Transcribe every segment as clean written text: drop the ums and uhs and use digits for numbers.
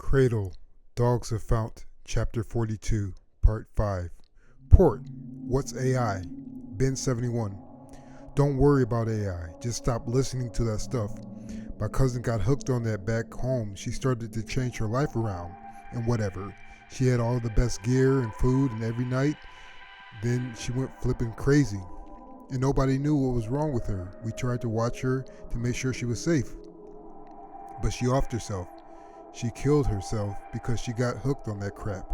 Cradle, Dogs of Fount, Chapter 42, Part 5. Port, what's AI? Ben 71. Don't worry about AI, just stop listening to that stuff. My cousin got hooked on that back home. She started to change her life around, and whatever. She had all the best gear and food, and every night, then she went flipping crazy. And nobody knew what was wrong with her. We tried to watch her to make sure she was safe. But she offed herself. She killed herself because she got hooked on that crap.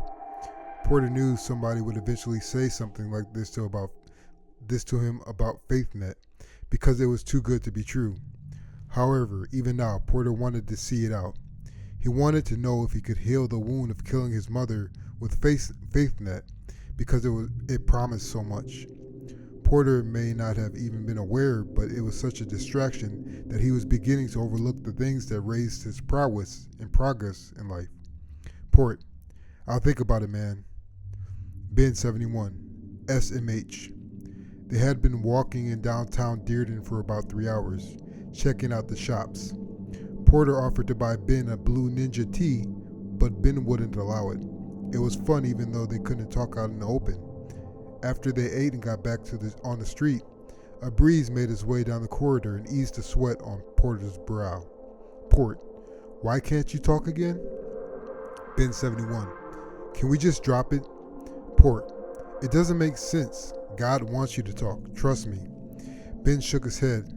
Porter knew somebody would eventually say something like this to him about FaithNet because it was too good to be true. However, even now, Porter wanted to see it out. He wanted to know if he could heal the wound of killing his mother with FaithNet because it promised so much. Porter may not have even been aware, but it was such a distraction that he was beginning to overlook the things that raised his prowess and progress in life. Port, I'll think about it, man. Ben 71, SMH. They had been walking in downtown Dearden for about 3 hours, checking out the shops. Porter offered to buy Ben a blue Ninja tea, but Ben wouldn't allow it. It was fun even though they couldn't talk out in the open. After they ate and got back on the street, a breeze made its way down the corridor and eased the sweat on Porter's brow. Port, why can't you talk again? Ben 71, can we just drop it? Port, it doesn't make sense. God wants you to talk, trust me. Ben shook his head.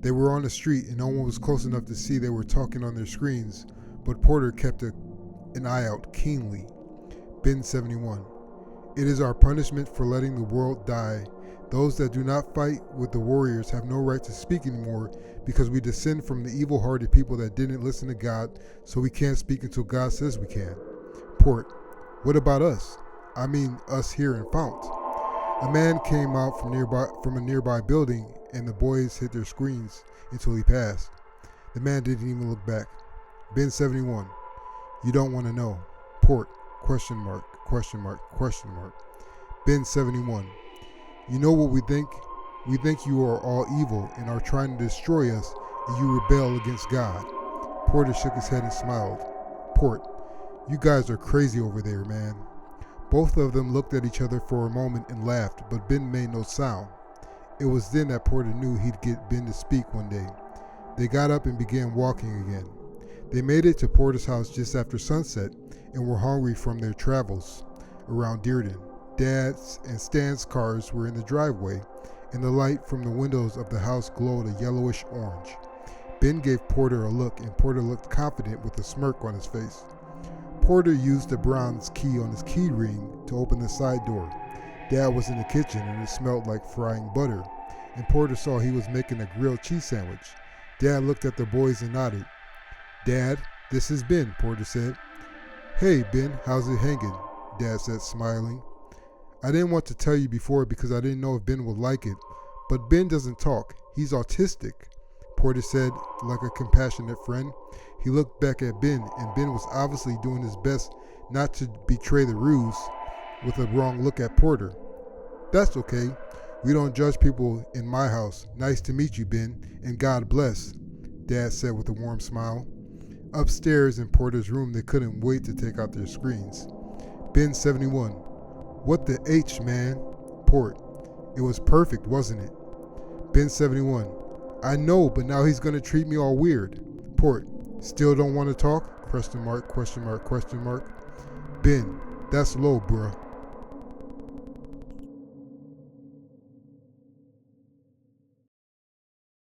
They were on the street and no one was close enough to see they were talking on their screens, but Porter kept an eye out keenly. Ben 71, it is our punishment for letting the world die. Those that do not fight with the warriors have no right to speak anymore because we descend from the evil-hearted people that didn't listen to God, so we can't speak until God says we can. Port, what about us? I mean us here in Fount. A man came out from a nearby building and the boys hit their screens until he passed. The man didn't even look back. Ben 71, you don't want to know. Port, question mark. Ben 71, you know what we think? We think you are all evil and are trying to destroy us, and you rebel against God. Porter shook his head and smiled. Port, you guys are crazy over there, man. Both of them looked at each other for a moment and laughed, but Ben made no sound. It was then that Porter knew he'd get Ben to speak one day. They got up and began walking again. They made it to Porter's house just after sunset and were hungry from their travels around Dearden. Dad's and Stan's cars were in the driveway, and the light from the windows of the house glowed a yellowish orange. Ben gave Porter a look, and Porter looked confident with a smirk on his face. Porter used the bronze key on his key ring to open the side door. Dad was in the kitchen, and it smelled like frying butter, and Porter saw he was making a grilled cheese sandwich. Dad looked at the boys and nodded. Dad, this is Ben, Porter said. Hey, Ben, how's it hanging? Dad said, smiling. I didn't want to tell you before because I didn't know if Ben would like it, but Ben doesn't talk. He's autistic, Porter said like a compassionate friend. He looked back at Ben, and Ben was obviously doing his best not to betray the ruse with a wrong look at Porter. That's okay. We don't judge people in my house. Nice to meet you, Ben, and God bless, Dad said with a warm smile. Upstairs in Porter's room, they couldn't wait to take out their screens. Ben 71, what the H, man? Port, it was perfect, wasn't it? Ben 71, I know, but now he's going to treat me all weird. Port, still don't want to talk? Question mark. Ben, that's low, bruh.